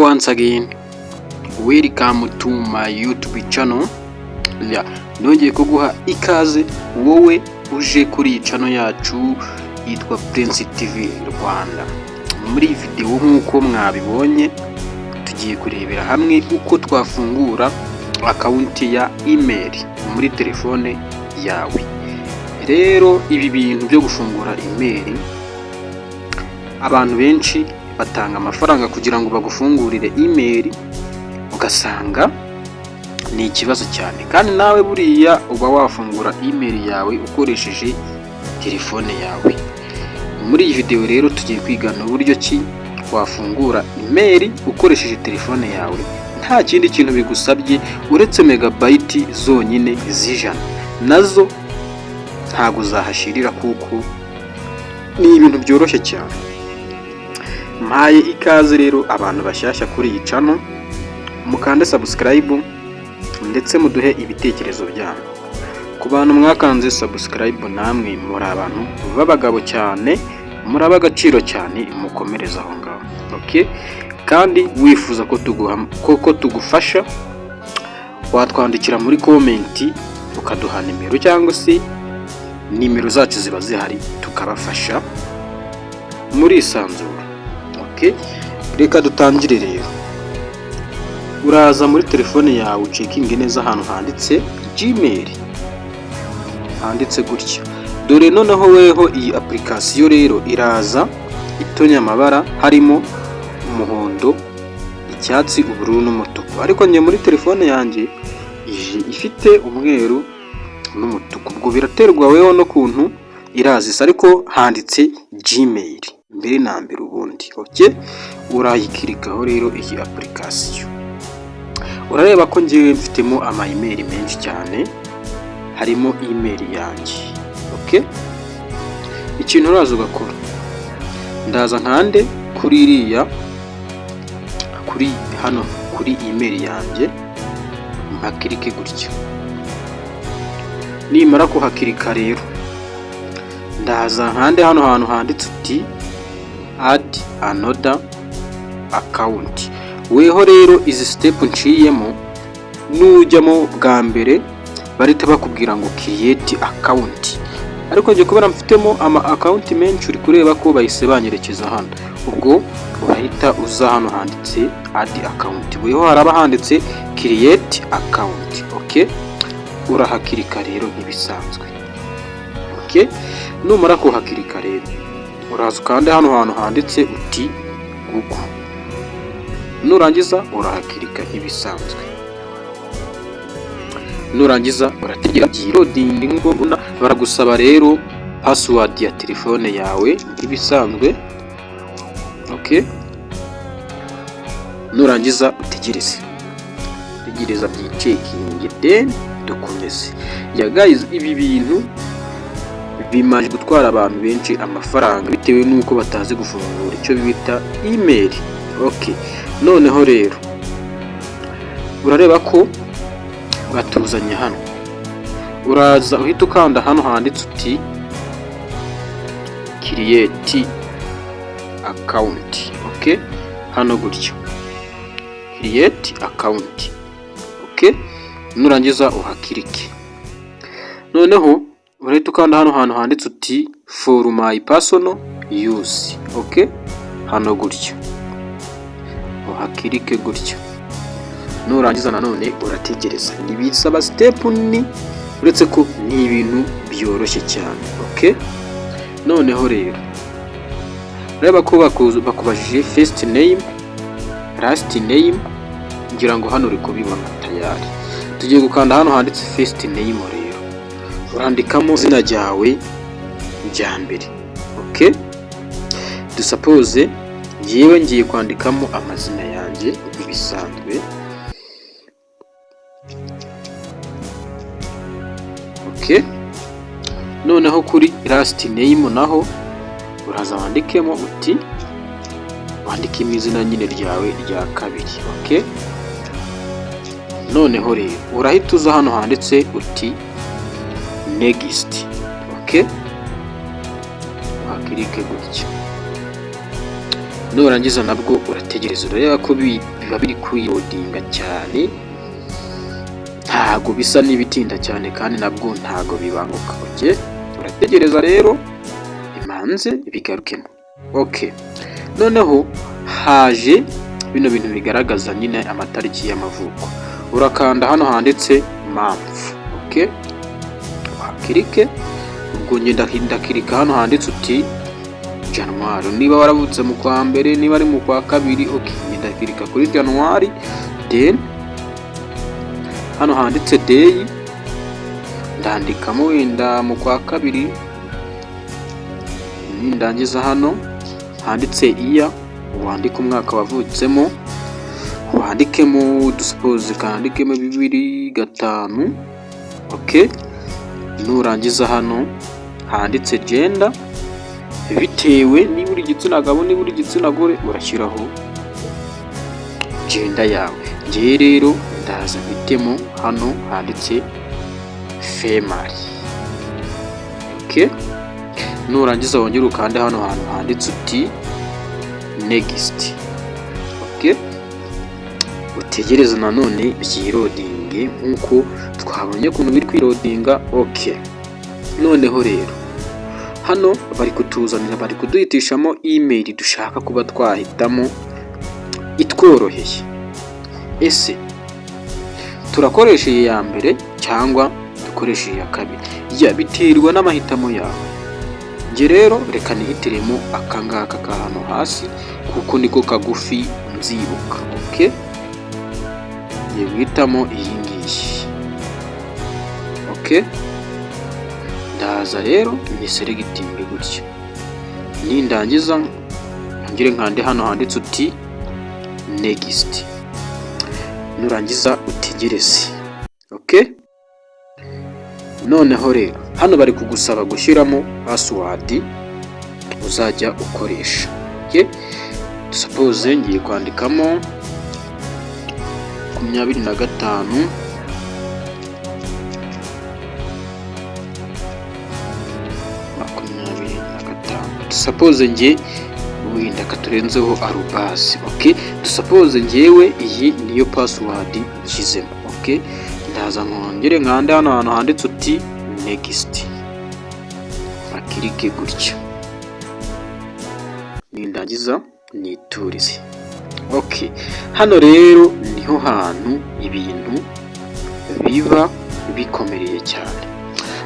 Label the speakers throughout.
Speaker 1: once again, welcome to my YouTube channel. Nongeye kuguha ikaze wowe uje kuri channel yacu yitwa Prince TV Rwanda. Muri video nkuko mwabibonye tugiye kurebera hamwe uko twafungura account ya email muri telefone yawe. Rero ibi bintu byo gufungura email, abantu benshi batanga amafaranga kugira ngo bagufungurire email, ugasanga ni ikibazo cyane. Kandi nawe buriya uba wafungura email yawe ukoresheje telefone yawe. Muri iyi video rero tugiye kwigana uburyo ki wafungura email ukoresheje telefone yawe nta kindi kintu bigusabye uretse megabyte zonyine z'ijana. Nazo ntago zahashirira kuko ni ibintu byoroshye cyane. Mpaye ikaze rero abantu bashyashya kuri iyi channel, mukande subscribe ndetse muduhe ibitekerezo byanyu. Ku bantu mwakanze subscribe namwe muri abantu b'abagabo cyane, muri abagaciro cyane, mukomereza aho ngaho. Okay? Kandi wifuza ko tugufasha, watwandikira muri comment ukaduha nimero cyangwa se nimero zacu ziba zihari tukabafasha muri isanzura. Okay? Reka dutangire rero. Uraza muri telefone yawe ucekinge neza ahantu handitse Gmail, handitse gutya. Dore noneho weho iyi application rero iraza itonya amabara harimo umuhondo, icyatsi, ubururu n'umutuku. Ariko njye muri telefone yanjye ifite umweru n'umutuku. Ubwo biraterwa weho no kuntu irazisa, ariko handitse Gmail mbere na mbere ubundi. Okay? Urayikirikaho rero iyi application. Urareba ko ngiye mfitemo ama email menshi cyane, harimo email yanjye. Okay? Ikintu uraza ugakora, ndaza nkande kuri iriya, kuri hano kuri email yanjye, mpakirike gutya. Nimara kuhakirika rero, ndaza nkande hano hantu handitse uti add another account. Weho rero izi step nciyemo, nujyamo bwa mbere barita bakubwira ngo create account. Ariko nje kubera mfitemo ama account menshi, uri kureba ko bahise banyerekeza hano. Ubwo urahita uza hano handitse add account. Weho haraba handitse create account. Okay? Urahakirika rero nk'ibisanzwe. Okay? Numara kuhakirika rero, uraza kandi hano hantu handitse uti Google. Nurangiza urahakirika nk'ibisanzwe. Nurangiza urategera loading ngo baragusaba rero password ya telefone yawe nk'ibisanzwe. Okay? Nurangiza utegereze byicekinge then dukomeze. Ya guys, ibi bintu bimaje gutwara abantu benshi amafaranga bitewe nuko batazi gufungura icyo bita email. Okay? Noneho rero urareba ko batuzanye hano. Uraza uhita ukanda hano handitse uti create account. Okay? Hano gutyo create account. Okay? Nurangiza uhakirike. Noneho urahita ukanda hano hantu handitse uti for my personal use. Okay? Hano gutyo uhakirike gutyo. Nurangiza nanone urategereza. Nibisaba step ni uretse ko ni ibintu byoroshye cyane. Okay? Noneho rero reba ko bakubajije first name, last name, ngira ngo hano uri kubibona tayari. Tugiye gukanda hano handitse first name rero. Urandikamo izina ryawe rya mbere. Okay? Suppose yewe ngiye kwandikamo amazina yanjye bisanzwe. Okay? Noneho kuri last name naho uraza wandikemo uti wandikemo izina nyine ryawe rya kabiri. Okay? Noneho rero urahita uza hano handitse uti next. Okay? Wakirike gutya. Nurangiza nabwo urategereza. Urareba ko biba biri kwirodinga cyane, ntago bisa n'ibitinda cyane kandi nabwo ntago bibanguka. Okay, urategereza rero imanze bigarukemo. Okay, noneho haje bino bintu bigaragaza nyine amatariki y'amavuko. Urakanda hano handitse month. Okay, wakirike ubwo ndakirika hano handitse uti January. Niba waravutse mu kwa mbere, niba ari mu kwa kabiri, okay, ndakirika kuri January. Then hano handitse day, ndandikamo wenda mu kwa kabiri. Ndangiza hano handitse year, wandika umwaka wavutsemo, wandikemo dusuppose kandikemo 2005. Okay, nurangiza hano handitse gender, bitewe niba uri igitsina gabo niba uri igitsina gore urashyiraho gender yawe. Ngiye rero ndaza bitemo hano handitse female. Okay, nurangiza wongera ukande hano hantu handitse uti next. Okay, utegereza nanone byirodinge nkuko twabonye kuntu biri kwirodinga. Okay, noneho rero hano bari kutuzanira, bari kuduhitishamo email dushaka kuba twahitamo itworoheye. Ese turakoresha iyi ya mbere cyangwa dukoresha iya kabiri? Ya biterwa n'amahitamo yawe. Nge rero reka nihitiremo akangaka ka hano hasi kuko niko kagufi nzibuka. Okay, ngiye guhitamo iyi ngiyi. Okay, ndaza rero ni selecting gutya. Nindangiza ngire nkande hano handitse uti next. Nurangiza utegereze. Okay, noneho rero hano bari kugusaba gushyiramo password uzajya ukoresha. Okay, suppose ngiye kwandikamo 25. Suppose ngiye wenda katurenzeho arubasi. Okay, suppose ngewe iyi niyo password nshizemo. Okay, ndaza nkongere nkande hano hantu handitse uti next, akirike gutya. Nindangiza niturize. Okay, hano rero niho hantu ibintu biba bikomereye cyane.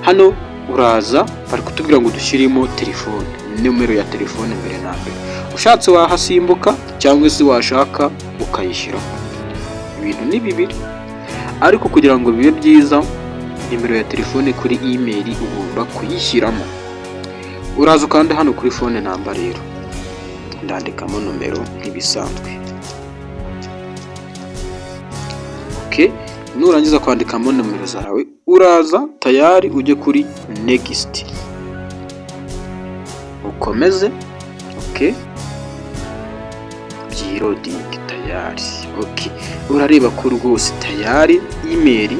Speaker 1: Hano uraza bari kutubwira ngo dushyiremo telefone, numero ya telefone mbere na mbere. Ushatse wahasimbuka cyangwa se washaka ukayishyiraho. Ibintu ni bibiri, ariko kugira ngo bibe byiza nimero ya telefone kuri email ugomba kuyishyiramo. Uraza ukanda hano kuri phone number rero ndandikamo numero nk'ibisanzwe. Okay, nurangiza kwandikamo numero zawe uraza tayari ujye kuri next ukomeze. Okay, byiroding tayari. Okay, urareba ko rwose tayari email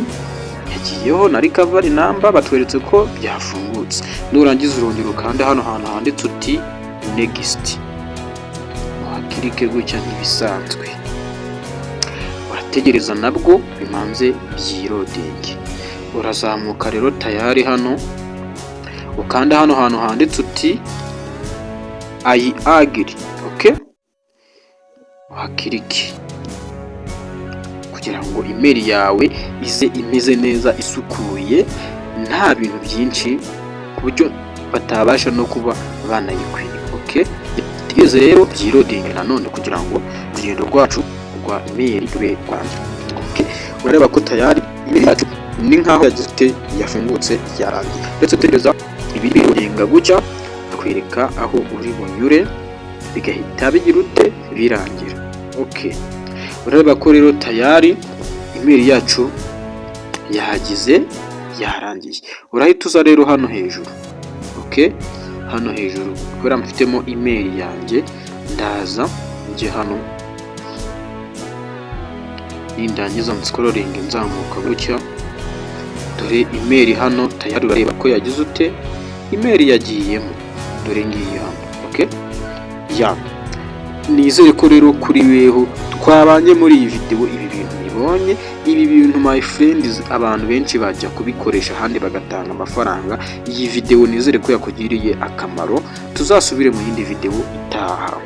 Speaker 1: yagiyeho na recovery number batweretse ko byafungutse. Nurangiza urongera ukanda hano hantu handitse uti next, wakirike gutya ntibisanzwe. Urategereza nabwo bimanze byiroding. Urazamuka rero tayari hano ukanda hano hantu handitse uti I agree. Okay, wakirike kugira ngo email yawe ize imeze neza isukuye, nta bintu byinshi ku buryo batabasha no kuba banayikwiye. Okay, tugeze rero byiroding nanone kugira ngo urugendo rwacu rwa email rube rwanda. Okay, urareba ko tayari email yacu ni nkaho yagize yafungutse yarangiye. Ndetse utegereza ibiri birodinga gutya kwereka aho uri bunyure bigahita bigira ute birangira. Okay, urareba ko rero tayari email yacu yahagize yarangiye. Urahita uza rero hano hejuru. Okay, hano hejuru kubera mfitemo email yanjye ndaza nje hano, nindangiza scrolling nzamuka gutya. Dore email hano tayari urareba ko yagize ute email yagiyemo. Dore ngiyi hano. Okay, ya nizere ko rero kuri weho twabanye muri iyi video ibi bintu bibonye, ibi bintu my friends abantu benshi bajya kubikoresha ahandi bagatanga amafaranga. Iyi video nizere ko yakugiriye akamaro, tuzasubire mu yindi video itaha.